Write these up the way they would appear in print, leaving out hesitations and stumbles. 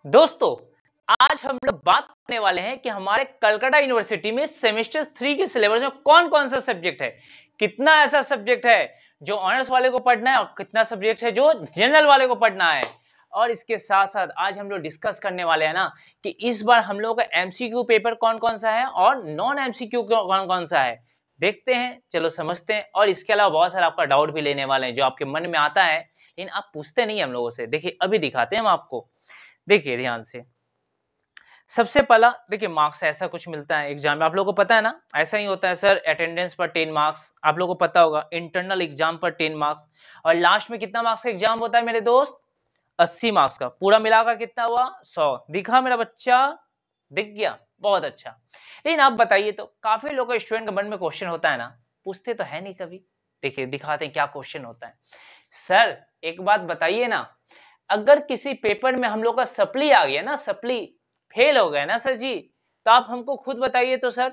दोस्तों, आज हम लोग बात करने वाले हैं कि हमारे कलकत्ता यूनिवर्सिटी में सेमेस्टर 3 के सिलेबस में कौन-कौन सा सब्जेक्ट है, कितना ऐसा सब्जेक्ट है जो ऑनर्स वाले को पढ़ना है और कितना सब्जेक्ट है जो जनरल वाले को पढ़ना है। और इसके साथ-साथ आज हम लोग डिस्कस करने वाले हैं ना कि इस बार हम लोगों का एमसीक्यू पेपर कौन-कौन सा है और नॉन एमसीक्यू कौन-कौन सा है। देखते हैं, चलो समझते हैं और इसके अलावा बहुत सारा आपका डाउट भी लेने वाले हैं जो आपके मन में आता है, लेकिन आप पूछते नहीं हम लोगों से। देखिए, अभी दिखाते हैं हम आपको। देखिए ध्यान से। सबसे पहला देखिए मार्क्स ऐसा कुछ मिलता है एग्जाम में, आप लोगों को पता है ना, ऐसा ही होता है सर। अटेंडेंस पर 10 मार्क्स, आप लोगों को पता होगा। इंटरनल एग्जाम पर 10 मार्क्स और लास्ट में कितना मार्क्स का एग्जाम होता है मेरे दोस्त? 80 मार्क्स का। पूरा मिलाकर कितना हुआ? 100। दिखा मेरा बच्चा? दिख गया? बहुत अच्छा। लेकिन आप बताइए तो, काफी लोग का स्टूडेंट के मन में क्वेश्चन होता है ना, पूछते तो है नहीं कभी। देखिए दिखाते हैं क्या क्वेश्चन होता है। सर एक बात बताइए ना, अगर किसी पेपर में हम लोग का सप्ली आ गया ना, सप्ली फेल हो गया ना सर जी, तो आप हमको खुद बताइए तो सर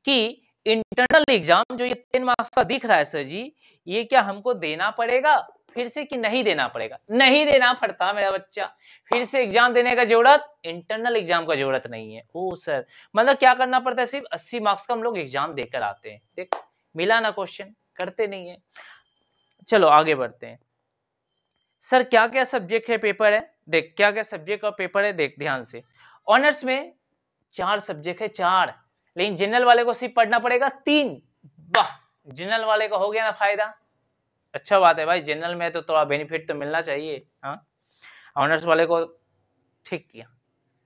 कि इंटरनल एग्जाम जो ये 10 मार्क्स का दिख रहा है सर जी, ये क्या हमको देना पड़ेगा फिर से कि नहीं देना पड़ेगा? नहीं देना पड़ता मेरा बच्चा। फिर से एग्जाम देने का जरूरत, इंटरनल एग्जाम का जरूरत नहीं है। ओ सर, मतलब क्या करना पड़ता है? सिर्फ 80 मार्क्स का हम लोग एग्जाम देकर आते हैं। देख मिला ना क्वेश्चन, करते नहीं है। चलो आगे बढ़ते हैं। सर क्या क्या सब्जेक्ट है पेपर है? देख क्या क्या सब्जेक्ट और पेपर है, देख ध्यान से। ऑनर्स में 4 सब्जेक्ट है, 4। लेकिन जनरल वाले को सिर्फ पढ़ना पड़ेगा 3। वाह, जनरल वाले का हो गया ना फायदा। अच्छा बात है भाई, जनरल में तो थोड़ा बेनिफिट तो मिलना चाहिए। हाँ, ऑनर्स वाले को ठीक किया,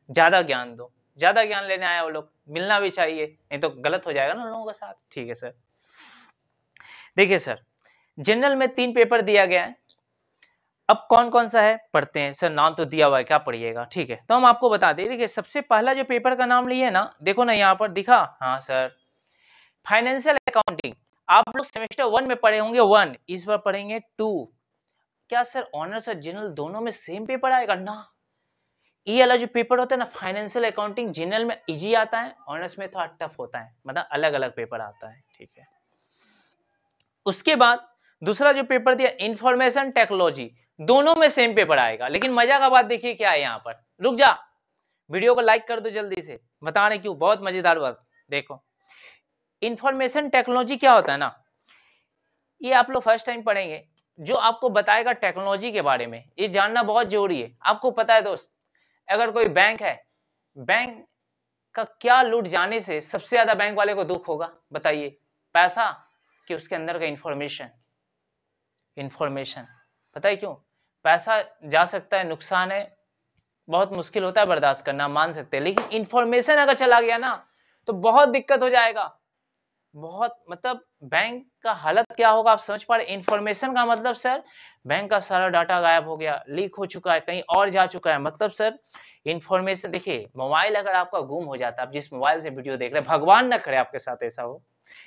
ज्यादा ज्ञान दो। ज्यादा ज्ञान लेने आया वो लोग, मिलना भी चाहिए, नहीं तो गलत हो जाएगा ना लोगों के साथ। ठीक है सर। देखिए सर, जनरल में 3 पेपर दिया गया है। अब कौन कौन सा है पढ़ते हैं। सर नाम तो दिया हुआ है, क्या पढ़िएगा? ठीक है, तो हम आपको बता दें। देखिए सबसे पहला जो पेपर का नाम लिए ना, देखो ना यहाँ पर दिखा। हाँ सर, फाइनेंशियल अकाउंटिंग। आप लोग सेमेस्टर 1 में पढ़े होंगे 1, इस बार पढ़ेंगे 2। क्या सर ऑनर्स और जनरल दोनों में सेम पेपर आएगा? ना, ये वाला जो पेपर होता है ना फाइनेंशियल अकाउंटिंग, जनरल में इजी आता है, ऑनर्स में थोड़ा टफ होता है, मतलब अलग अलग पेपर आता है। ठीक है, उसके बाद दूसरा जो पेपर दिया इंफॉर्मेशन टेक्नोलॉजी, दोनों में सेम पेपर आएगा। लेकिन मजा का बात देखिए क्या है यहाँ पर, रुक जा, वीडियो को लाइक कर दो जल्दी से, बता रहे क्यों, बहुत मजेदार बात। देखो इंफॉर्मेशन टेक्नोलॉजी क्या होता है ना, ये आप लोग फर्स्ट टाइम पढ़ेंगे, जो आपको बताएगा टेक्नोलॉजी के बारे में, ये जानना बहुत जरूरी है। आपको पता है दोस्त, अगर कोई बैंक है, बैंक का क्या लूट जाने से सबसे ज्यादा बैंक वाले को दुख होगा? बताइए, पैसा कि उसके अंदर का इंफॉर्मेशन? इंफॉर्मेशन। पता है क्यों? पैसा जा सकता है, नुकसान है, बहुत मुश्किल होता है बर्दाश्त करना, मान सकते हैं, लेकिन इंफॉर्मेशन अगर चला गया ना तो बहुत दिक्कत हो जाएगा। बहुत, मतलब बैंक का हालत क्या होगा आप समझ पा रहे? इंफॉर्मेशन का मतलब सर, बैंक का सारा डाटा गायब हो गया, लीक हो चुका है, कहीं और जा चुका है, मतलब सर इंफॉर्मेशन। देखिए मोबाइल अगर आपका गुम हो जाता है, आप जिस मोबाइल से वीडियो देख रहे हैं, भगवान ना करे आपके साथ ऐसा हो,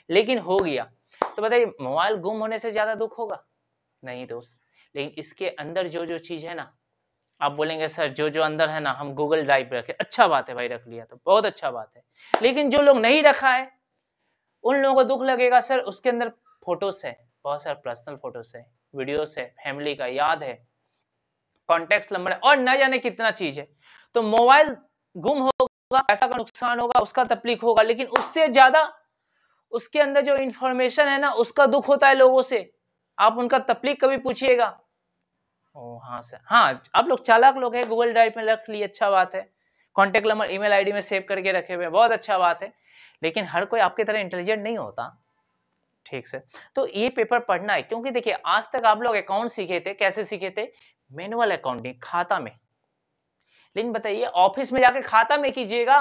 लेकिन हो गया, तो बताइए मोबाइल गुम होने से ज्यादा दुख होगा? नहीं दोस्त। लेकिन इसके अंदर जो जो चीज है ना, आप बोलेंगे सर जो जो अंदर है ना हम गूगल ड्राइव पे रखे, अच्छा बात है भाई, रख लिया तो बहुत अच्छा बात है। लेकिन जो लोग नहीं रखा है उन लोगों को दुख लगेगा। सर उसके अंदर फोटोस है, बहुत सारे पर्सनल फोटोस है, वीडियोस है, फैमिली का याद है, कॉन्टेक्ट नंबर है, और न जाने कितना चीज है। तो मोबाइल गुम होगा, पैसा का नुकसान होगा, उसका तकलीफ होगा, लेकिन उससे ज्यादा उसके अंदर जो इंफॉर्मेशन है ना उसका दुख होता है लोगों से। आप उनका तकलीफ कभी पूछिएगा? ओ हाँ सर, हाँ आप लोग चालाक लोग हैं, गूगल ड्राइव में रख लिए, अच्छा बात है, कॉन्टेक्ट नंबर ईमेल आईडी में सेव करके रखे हुए, बहुत अच्छा बात है। लेकिन हर कोई आपकी तरह इंटेलिजेंट नहीं होता। ठीक से, तो ये पेपर पढ़ना है, क्योंकि देखिए आज तक आप लोग अकाउंट सीखे थे, कैसे सीखे थे? मैनुअल अकाउंटिंग, खाता में। लेकिन बताइए ऑफिस में जाके खाता में कीजिएगा,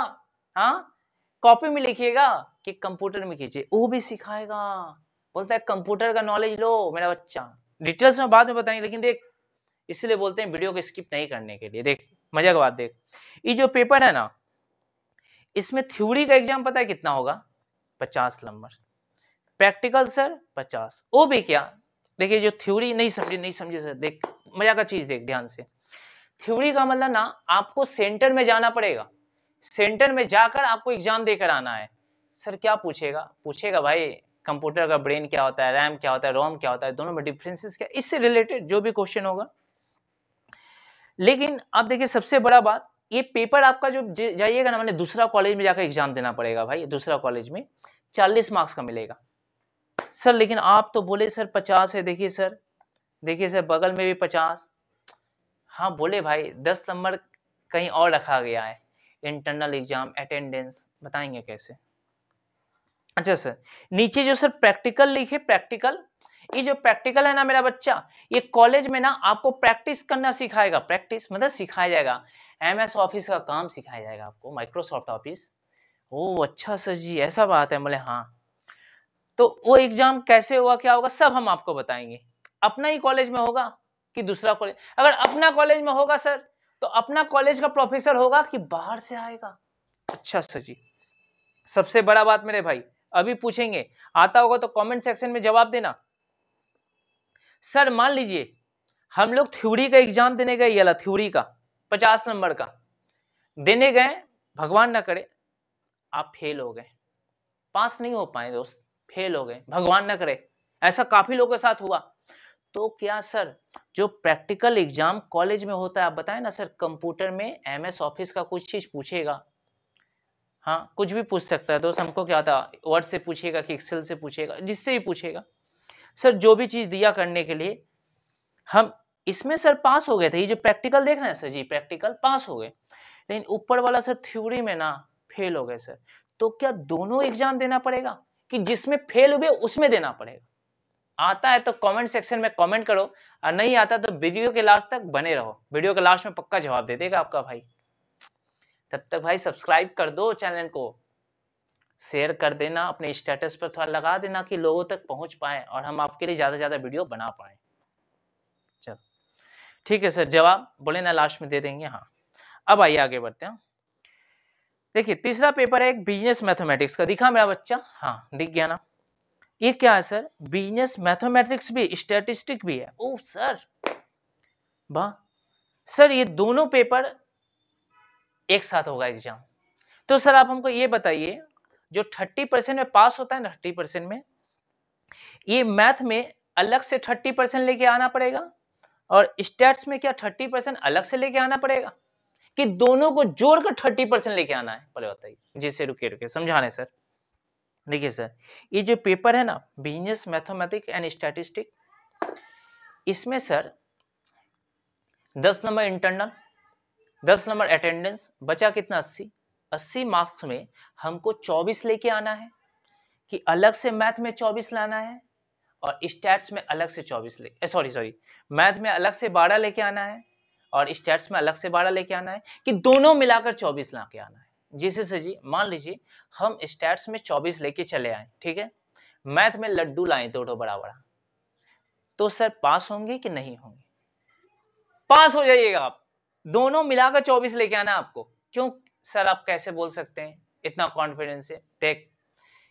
हाँ कॉपी में लिखिएगा, कि कंप्यूटर में कीजिए, वो भी सिखाएगा। बोलता है कंप्यूटर का नॉलेज लो मेरा बच्चा। डिटेल्स में बाद में बताएंगे, लेकिन देख इसलिए बोलते हैं वीडियो को स्किप नहीं करने के लिए। देख मजा की बात, देख ये जो पेपर है ना, इसमें थ्योरी का एग्जाम पता है कितना होगा? 50 नंबर। Practical sir 50। वो भी क्या, देखिए जो थ्योरी नहीं समझे, नहीं समझे सर, देख मजा का चीज देख ध्यान से। थ्योरी का मतलब ना, आपको सेंटर में जाना पड़ेगा, सेंटर में जाकर आपको एग्जाम देकर आना है। सर क्या पूछेगा? पूछेगा भाई कंप्यूटर का ब्रेन क्या होता है, रैम क्या होता है, रोम क्या होता है, दोनों में डिफरेंसेस क्या, इससे रिलेटेड जो भी क्वेश्चन होगा। लेकिन आप देखिए सबसे बड़ा बात, ये पेपर आपका जो जाइएगा ना, मैंने दूसरा कॉलेज में जाकर एग्जाम देना पड़ेगा भाई, दूसरा कॉलेज में 40 मार्क्स का मिलेगा सर। लेकिन आप तो बोले सर 50 है, देखिए सर बगल में भी 50। हाँ बोले भाई 10 नंबर कहीं और रखा गया है, इंटरनल एग्जाम अटेंडेंस, बताएंगे कैसे। अच्छा सर, नीचे जो सर प्रैक्टिकल लिखे, प्रैक्टिकल, ये जो प्रैक्टिकल है ना मेरा बच्चा, ये कॉलेज में ना आपको प्रैक्टिस करना सिखाएगा, प्रैक्टिस मतलब सिखाया जाएगा, MS ऑफिस का काम सिखाया जाएगा आपको, माइक्रोसॉफ्ट ऑफिस। ओह अच्छा सर जी, ऐसा बात है। बोले हाँ, तो वो एग्जाम कैसे होगा, क्या होगा, सब हम आपको बताएंगे। अपना ही कॉलेज में होगा कि दूसरा कॉलेज, अगर अपना कॉलेज में होगा सर तो अपना कॉलेज का प्रोफेसर होगा कि बाहर से आएगा। अच्छा सर जी, सबसे बड़ा बात मेरे भाई, अभी पूछेंगे, आता होगा तो कमेंट सेक्शन में जवाब देना। सर मान लीजिए हम लोग थ्योरी का एग्जाम देने गए, ये थ्योरी का 50 नंबर का देने गए, भगवान ना करे आप फेल हो गए, पास नहीं हो पाए दोस्त, फेल हो गए, भगवान ना करे, ऐसा काफी लोगों के साथ हुआ। तो क्या सर जो प्रैक्टिकल एग्जाम कॉलेज में होता है, आप बताएं ना सर, कंप्यूटर में MS ऑफिस का कुछ चीज पूछेगा, हाँ कुछ भी पूछ सकता है दोस्त, हमको क्या था, वर्ड से पूछेगा कि एक्सेल से पूछेगा, जिससे भी पूछेगा सर, जो भी चीज दिया करने के लिए, हम इसमें सर पास हो गए थे। ये जो प्रैक्टिकल देख रहे हैं सर जी, प्रैक्टिकल पास हो गए, लेकिन ऊपर वाला सर थ्योरी में ना फेल हो गए सर। तो क्या दोनों एग्जाम देना पड़ेगा कि जिसमें फेल हुए उसमें देना पड़ेगा? आता है तो कमेंट सेक्शन में कमेंट करो, और नहीं आता तो वीडियो के लास्ट तक बने रहो, वीडियो के लास्ट में पक्का जवाब दे देगा आपका भाई। तब तक भाई सब्सक्राइब कर दो चैनल को, शेयर कर देना, अपने स्टेटस पर थोड़ा लगा देना कि लोगों तक पहुंच पाए और हम आपके लिए ज्यादा से ज्यादा वीडियो बना पाए। चलो ठीक है सर, जवाब बोले ना लास्ट में दे देंगे। हाँ अब आइए आगे बढ़ते हैं। देखिए तीसरा पेपर है एक बिजनेस मैथमेटिक्स का, दिखा मेरा बच्चा, हाँ दिख गया ना। ये क्या है सर, बिजनेस मैथमेटिक्स भी स्टैटिस्टिक भी है। ओह सर वाह सर, ये दोनों पेपर एक साथ होगा एग्जाम। तो सर आप हमको ये बताइए, जो 30% में पास होता है ना, 30% में, ये मैथ में अलग से 30% लेके आना पड़ेगा और स्टैट्स में क्या 30% अलग से लेके आना पड़ेगा, कि दोनों को जोड़कर 30% लेके आना है? पहले बताइए। जी से रुके रुके समझा रहे सर। देखिए सर, ये जो पेपर है ना बिजनेस मैथमेटिक्स एंड स्टैटिस्टिक, इसमें sir 10 number internal, 10 number attendance, बचा कितना 80 मार्क्स में हमको 24 लेके आना है, कि अलग से मैथ में 24 लाना है और स्टैट्स में अलग से 24 सॉरी मैथ में अलग से 12 लेके आना है और स्टैट्स में अलग से 12 लेके आना है, कि दोनों मिलाकर 24 लाके आना है। जिसे से जी मान लीजिए हम स्टैट्स में 24 लेके चले आए, ठीक है, मैथ में लड्डू लाए दो बड़ा बड़ा, तो सर पास होंगे कि नहीं होंगे? पास हो जाइएगा आप, दोनों मिलाकर 24 लेके आना आपको। क्यों सर आप कैसे बोल सकते हैं इतना कॉन्फिडेंस से? देख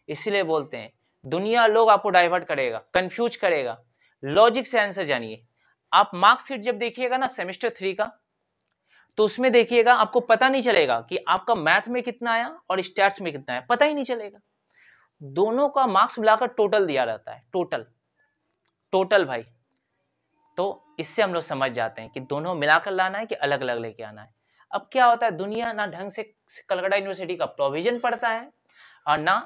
इसीलिए बोलते हैं, दुनिया लोग आपको डाइवर्ट करेगा, कंफ्यूज करेगा, लॉजिक से आंसर जानिए। आप मार्कशीट जब देखिएगा ना सेमेस्टर 3 का, तो उसमें देखिएगा आपको पता नहीं चलेगा कि आपका मैथ में कितना आया और स्टैट्स में कितना आया, पता ही नहीं चलेगा। दोनों का मार्क्स मिलाकर टोटल दिया रहता है, टोटल भाई। तो इससे हम लोग समझ जाते हैं कि दोनों मिलाकर लाना है कि अलग अलग लेके आना है। अब क्या होता है, दुनिया ना ढंग से कलकत्ता यूनिवर्सिटी का प्रोविजन पढ़ता है और ना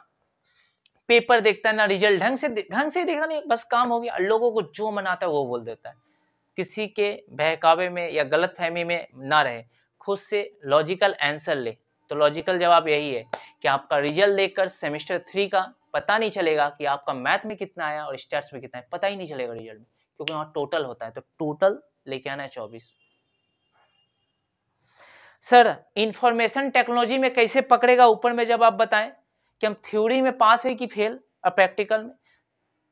पेपर देखता है, ना रिजल्ट ढंग से देखा नहीं, बस काम हो गया, लोगों को जो मन आता है वो बोल देता है। किसी के बहकावे में या गलत फहमी में ना रहे, खुद से लॉजिकल आंसर ले। तो लॉजिकल जवाब यही है कि आपका रिजल्ट देखकर सेमेस्टर 3 का पता नहीं चलेगा कि आपका मैथ में कितना आया और स्टैट्स में कितना है, पता ही नहीं चलेगा रिजल्ट में, क्योंकि वहां टोटल होता है। तो टोटल लेके आना है 24। सर इंफॉर्मेशन टेक्नोलॉजी में कैसे पकड़ेगा ऊपर में, जब आप बताएं कि हम थ्योरी में पास है कि फेल और प्रैक्टिकल में।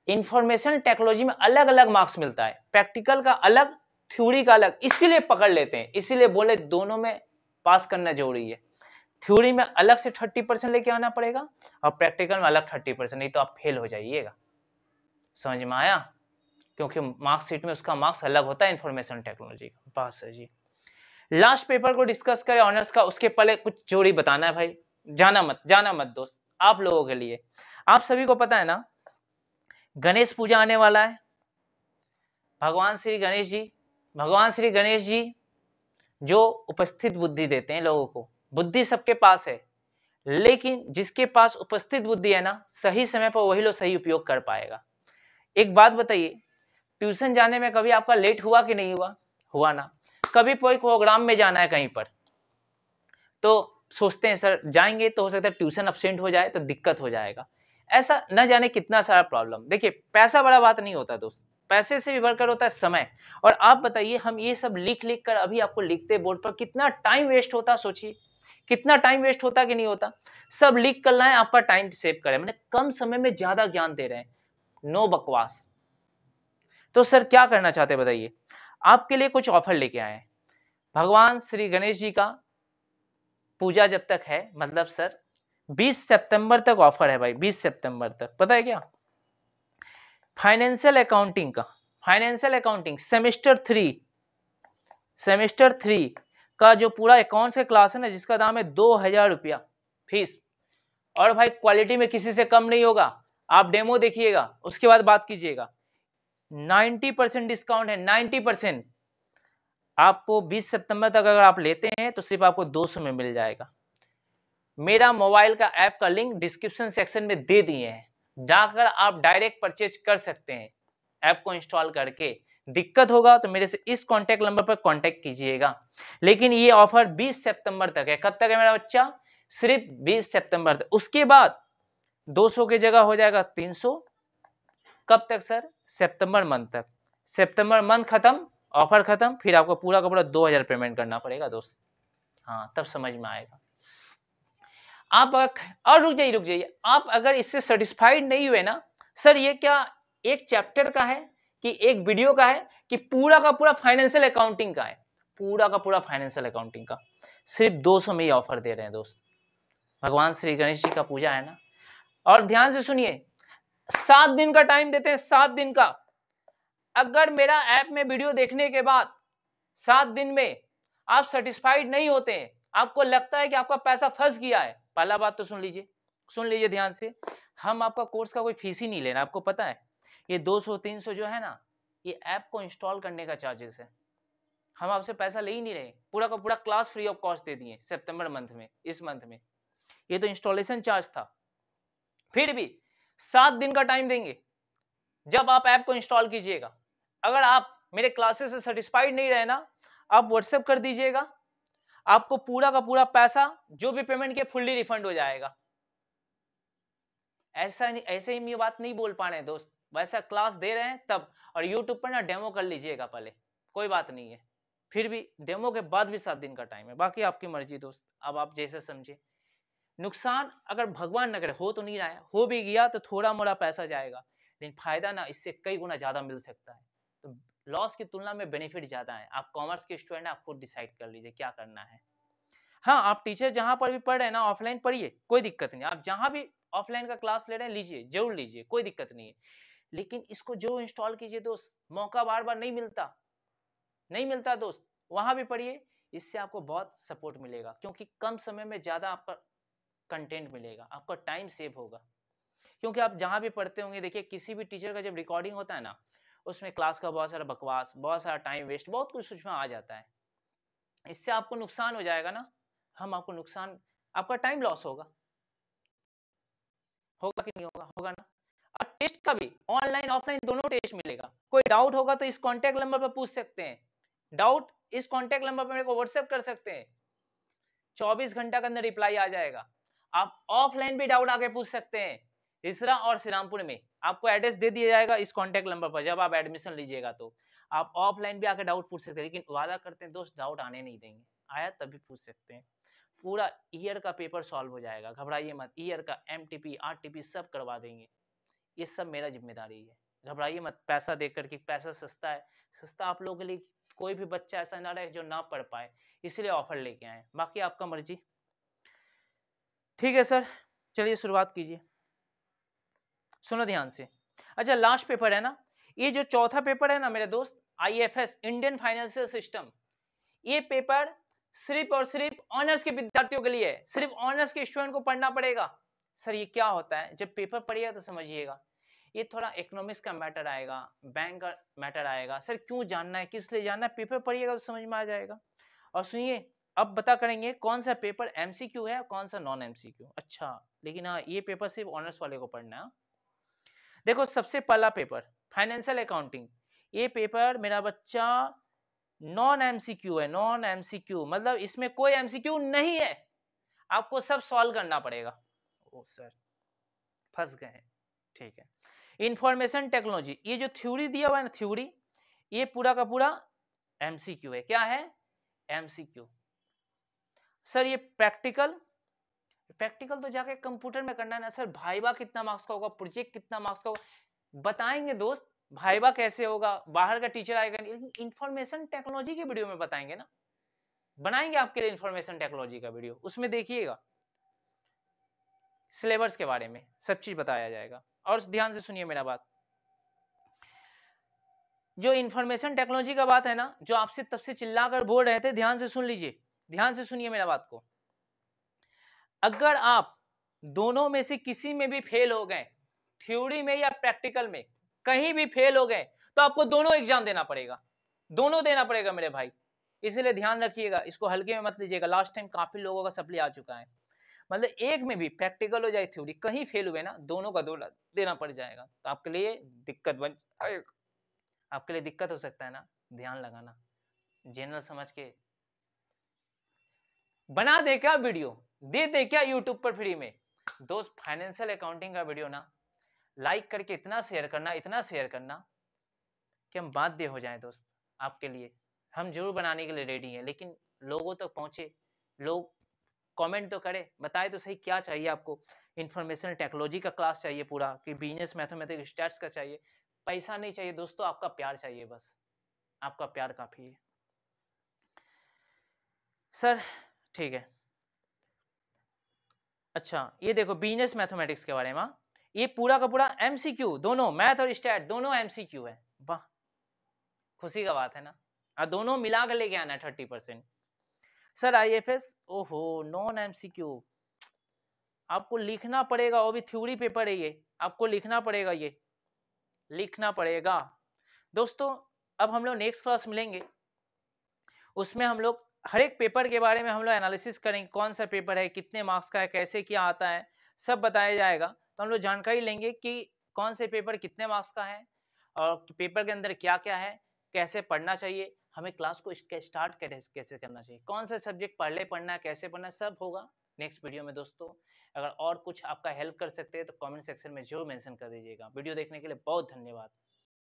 इंफॉर्मेशन टेक्नोलॉजी में अलग अलग मार्क्स मिलता है, प्रैक्टिकल का अलग, थ्योरी का अलग, इसीलिए पकड़ लेते हैं, इसीलिए बोले दोनों में पास करना जरूरी है। थ्योरी में अलग से 30% लेके आना पड़ेगा और प्रैक्टिकल में अलग 30%, नहीं तो आप फेल हो जाइएगा। समझ में आया? क्योंकि मार्क्सशीट में उसका मार्क्स अलग होता है इंफॉर्मेशन टेक्नोलॉजी का। पास है जी। लास्ट पेपर को डिस्कस करें ऑनर्स का, उसके पहले कुछ जोड़ी बताना है भाई, जाना मत दोस्त, आप लोगों के लिए। आप सभी को पता है ना गणेश पूजा आने वाला है, भगवान श्री गणेश जी जो उपस्थित बुद्धि देते हैं लोगों को। बुद्धि सबके पास है, लेकिन जिसके पास उपस्थित बुद्धि है ना, सही समय पर वही लोग सही उपयोग कर पाएगा। एक बात बताइए, ट्यूशन जाने में कभी आपका लेट हुआ कि नहीं हुआ? हुआ ना। कभी कोई प्रोग्राम में जाना है कहीं पर, तो सोचते हैं सर जाएंगे तो हो सकता है ट्यूशन अब्सेंट हो जाए तो दिक्कत हो जाएगा। ऐसा न जाने कितना सारा प्रॉब्लम। देखिए पैसा बड़ा बात नहीं होता दोस्त, पैसे से भी बढ़कर होता है समय। और आप बताइए, हम ये सब लिख लिख कर अभी आपको लिखते बोर्ड पर, कितना टाइम वेस्ट होता, सोचिए कितना टाइम वेस्ट होता कि नहीं होता। सब लिख कर लाए, आपका टाइम सेव करें, मैंने कम समय में ज्यादा ज्ञान दे रहे हैं, नो बकवास। तो सर क्या करना चाहते हैं बताइए? आपके लिए कुछ ऑफर लेके आए हैं। भगवान श्री गणेश जी का पूजा जब तक है, मतलब सर 20 सितंबर तक ऑफर है भाई, 20 सितंबर तक। पता है क्या? फाइनेंशियल अकाउंटिंग का, फाइनेंशियल अकाउंटिंग सेमेस्टर 3 का जो पूरा अकाउंट्स का क्लास है ना, जिसका दाम है 2000 रुपया फीस। और भाई क्वालिटी में किसी से कम नहीं होगा, आप डेमो देखिएगा उसके बाद बात कीजिएगा। 90% डिस्काउंट है, 90%। आपको 20 सितंबर तक अगर आप लेते हैं तो सिर्फ आपको 200 में मिल जाएगा। मेरा मोबाइल का ऐप का लिंक डिस्क्रिप्शन सेक्शन में दे दिए हैं, जाकर आप डायरेक्ट परचेज कर सकते हैं ऐप को इंस्टॉल करके। दिक्कत होगा तो मेरे से इस कॉन्टैक्ट नंबर पर कॉन्टैक्ट कीजिएगा। लेकिन ये ऑफर 20 सितंबर तक है। कब तक है मेरा बच्चा? सिर्फ 20 सितंबर तक। उसके बाद 200 की जगह हो जाएगा 300। कब तक सर? सितंबर मंथ तक। सितंबर मंथ खत्म, ऑफर खत्म, फिर आपको पूरा का पूरा 2000 पेमेंट करना पड़ेगा दोस्त। हाँ, तब समझ में आएगा। आप और रुक जाइए, आप अगर इससे सेटिस्फाइड नहीं हुए ना, सर ये क्या एक चैप्टर का है कि एक वीडियो का है कि पूरा का पूरा फाइनेंशियल अकाउंटिंग का है? पूरा का पूरा फाइनेंशियल अकाउंटिंग का सिर्फ 200 में ही ऑफर दे रहे हैं दोस्त। भगवान श्री गणेश जी का पूजा है ना। और ध्यान से सुनिए, 7 दिन का टाइम देते हैं, 7 दिन का। अगर मेरा ऐप में वीडियो देखने के बाद 7 दिन में आप सेटिस्फाइड नहीं होते हैं, आपको लगता है कि आपका पैसा फंस गया है, पहला बात तो सुन लीजिए ध्यान से, हम आपका कोर्स का कोई फीस ही नहीं लेना। आपको पता है ये 200-300 जो है ना, ये ऐप को इंस्टॉल करने का चार्जेस है। हम आपसे पैसा ले ही नहीं रहे, पूरा का पूरा क्लास फ्री ऑफ कॉस्ट दे दिए सितंबर मंथ में, इस मंथ में। ये तो इंस्टॉलेशन चार्ज था। फिर भी 7 दिन का टाइम देंगे, जब आप ऐप को इंस्टॉल कीजिएगा। अगर आप मेरे क्लासेस से सेटिस्फाइड नहीं रहे ना, आप व्हाट्सएप कर दीजिएगा, आपको पूरा का पूरा पैसा जो भी पेमेंट किया फुल्ली रिफंड हो जाएगा। ऐसा नहीं, ऐसे ही ये बात नहीं बोल पा रहे हैं दोस्त, वैसा क्लास दे रहे हैं तब। और यूट्यूब पर ना डेमो कर लीजिएगा पहले, कोई बात नहीं है। फिर भी डेमो के बाद भी 7 दिन का टाइम है, बाकी आपकी मर्जी दोस्त, अब आप जैसे समझे। नुकसान अगर भगवान न करे हो तो नहीं रहा है, हो भी गया तो थोड़ा मोड़ा पैसा जाएगा, लेकिन फायदा ना इससे कई गुना ज्यादा मिल सकता है। तो लॉस की तुलना में बेनिफिट ज्यादा है। आप कॉमर्स के स्टूडेंट, आप खुद डिसाइड कर लीजिए क्या करना है। हाँ, आप टीचर जहां पर भी पढ़ रहे हैं ना, ऑफलाइन पढ़िए, कोई दिक्कत नहीं। आप जहां भी ऑफलाइन का क्लास ले रहे हैं लीजिए, जरूर लीजिए, कोई दिक्कत नहीं है। लेकिन इसको जो इंस्टॉल कीजिए दोस्त, मौका बार बार नहीं मिलता, नहीं मिलता दोस्त। वहां भी पढ़िए, इससे आपको बहुत सपोर्ट मिलेगा, क्योंकि कम समय में ज्यादा आपका कंटेंट मिलेगा, आपका टाइम सेव होगा। क्योंकि आप जहां भी पढ़ते होंगे, देखिए किसी भी टीचर का जब रिकॉर्डिंग होता है ना, उसमें क्लास का बहुत सारा बकवास, बहुत सारा टाइम वेस्ट, बहुत कुछ उसमें आ जाता है। इससे आपको नुकसान हो जाएगा ना, हम आपको नुकसान, आपका टाइम लॉस होगा, होगा कि नहीं होगा? होगा ना। और टेस्ट का भी ऑनलाइन ऑफलाइन दोनों टेस्ट मिलेगा। कोई डाउट होगा तो इस कॉन्टैक्ट नंबर पर पूछ सकते हैं, डाउट इस कॉन्टैक्ट नंबर पर मेरे को व्हाट्सएप कर सकते हैं, 24 घंटा के अंदर रिप्लाई आ जाएगा। आप ऑफलाइन भी डाउट आके पूछ सकते हैं, इसरा और श्रीरामपुर में आपको एड्रेस दे दिया जाएगा इस कॉन्टैक्ट नंबर पर। जब आप एडमिशन लीजिएगा तो आप ऑफलाइन भी आके डाउट पूछ सकते हैं, लेकिन वादा करते हैं दोस्त डाउट आने नहीं देंगे, आया तभी पूछ सकते हैं। पूरा ईयर का पेपर सॉल्व हो जाएगा, घबराइए मत। ईयर का एमटीपी आरटीपी सब करवा देंगे, ये सब मेरा जिम्मेदारी है, घबराइए मत। पैसा देख करके, पैसा सस्ता है, सस्ता आप लोगों के लिए। कोई भी बच्चा ऐसा ना रहे जो ना पढ़ पाए, इसलिए ऑफर लेके आए। बाकी आपका मर्जी। ठीक है सर, चलिए शुरुआत कीजिए, सुनो ध्यान से। अच्छा, लास्ट पेपर है ना, ये जो चौथा पेपर है ना मेरे दोस्त, आईएफएस इंडियन फाइनेंशियल सिस्टम, ये पेपर सिर्फ और सिर्फ ऑनर्स के विद्यार्थियों के लिए है, सिर्फ ऑनर्स के स्टूडेंट को पढ़ना पड़ेगा। सर ये क्या होता है? जब पेपर पढ़िएगा तो समझिएगा। ये थोड़ा इकोनॉमिक्स का मैटर आएगा, बैंक का मैटर आएगा। सर क्यों जानना है, किस लिए जानना है, पेपर पढ़िएगा तो समझ में आ जाएगा। और सुनिए, अब बता करेंगे कौन सा पेपर एमसीक्यू है और कौन सा नॉन एमसीक्यू। अच्छा, लेकिन हाँ, ये पेपर सिर्फ ऑनर्स वाले को पढ़ना है। देखो, सबसे पहला पेपर फाइनेंशियल अकाउंटिंग, ये पेपर मेरा बच्चा नॉन एमसीक्यू है। नॉन एमसीक्यू मतलब इसमें कोई एमसीक्यू नहीं है, आपको सब सॉल्व करना पड़ेगा। ओ सर, फंस गए। ठीक है, इंफॉर्मेशन टेक्नोलॉजी, ये जो थ्योरी दिया हुआ है ना, थ्योरी, ये पूरा का पूरा एमसीक्यू है। क्या है? एमसीक्यू। सर ये प्रैक्टिकल, प्रैक्टिकल तो जाके कंप्यूटर में करना है ना सर। भाइवा कितना मार्क्स का होगा, प्रोजेक्ट कितना मार्क्स का होगा, बताएंगे दोस्त। भाइवा कैसे होगा, बाहर का टीचर आएगा, इंफॉर्मेशन टेक्नोलॉजी के वीडियो में बताएंगे ना, बनाएंगे आपके लिए इंफॉर्मेशन टेक्नोलॉजी का वीडियो, उसमें देखिएगा सिलेबस के बारे में सब चीज बताया जाएगा। और ध्यान से सुनिए मेरा बात, जो इंफॉर्मेशन टेक्नोलॉजी का बात है ना, जो आपसे तब से चिल्लाकर बोल रहे थे, ध्यान से सुन लीजिए, ध्यान से सुनिए मेरा बात को। अगर आप दोनों में से किसी में भी फेल हो गए, थ्योरी में या प्रैक्टिकल में, कहीं भी फेल हो गए, तो आपको दोनों एग्जाम देना पड़ेगा, दोनों देना पड़ेगा मेरे भाई। इसलिए ध्यान रखिएगा, इसको हल्के में मत लीजिएगा। लास्ट टाइम काफी लोगों का सप्ली आ चुका है, मतलब एक में भी प्रैक्टिकल हो जाए थ्योरी, कहीं फेल हुए ना, दोनों का दो देना पड़ जाएगा, तो आपके लिए दिक्कत बन, आपके लिए दिक्कत हो सकता है ना। ध्यान लगाना, जनरल समझ के बना दे क्या वीडियो, दे दे क्या यूट्यूब पर फ्री में। दोस्त, फाइनेंशियल अकाउंटिंग का वीडियो ना लाइक करके इतना शेयर करना, इतना शेयर करना कि हम बाध्य हो जाएं दोस्त आपके लिए। हम जरूर बनाने के लिए रेडी हैं, लेकिन लोगों तक पहुंचे, लोग कमेंट तो करे, बताए तो सही क्या चाहिए आपको। इंफॉर्मेशन टेक्नोलॉजी का क्लास चाहिए पूरा, कि बिजनेस मैथमेटिक्स स्टैट्स का चाहिए। पैसा नहीं चाहिए दोस्तों, आपका प्यार चाहिए, बस आपका प्यार काफी है सर। ठीक है, अच्छा ये देखो बिजनेस मैथमेटिक्स के बारे में, ये पूरा का पूरा एमसीक्यू, दोनों मैथ और स्टैट दोनों एमसीक्यू है। वाह, खुशी का बात है ना। और दोनों मिला कर लेके आना 30%। सर आईएफएस, ओहो नॉन एमसीक्यू, आपको लिखना पड़ेगा, वो भी थ्योरी पेपर है ये, आपको लिखना पड़ेगा, ये लिखना पड़ेगा दोस्तों। अब हम लोग नेक्स्ट क्लास मिलेंगे, उसमें हम लोग हर एक पेपर के बारे में हम लोग एनालिसिस करेंगे, कौन सा पेपर है, कितने मार्क्स का है, कैसे क्या आता है, सब बताया जाएगा। तो हम लोग जानकारी लेंगे कि कौन से पेपर कितने मार्क्स का है, और पेपर के अंदर क्या क्या है, कैसे पढ़ना चाहिए, हमें क्लास को स्टार्ट कैसे करना चाहिए, कौन सा सब्जेक्ट पहले पढ़ना है, कैसे पढ़ना है, सब होगा नेक्स्ट वीडियो में दोस्तों। अगर और कुछ आपका हेल्प कर सकते हैं तो कमेंट सेक्शन में जरूर मेंशन कर दीजिएगा। वीडियो देखने के लिए बहुत धन्यवाद।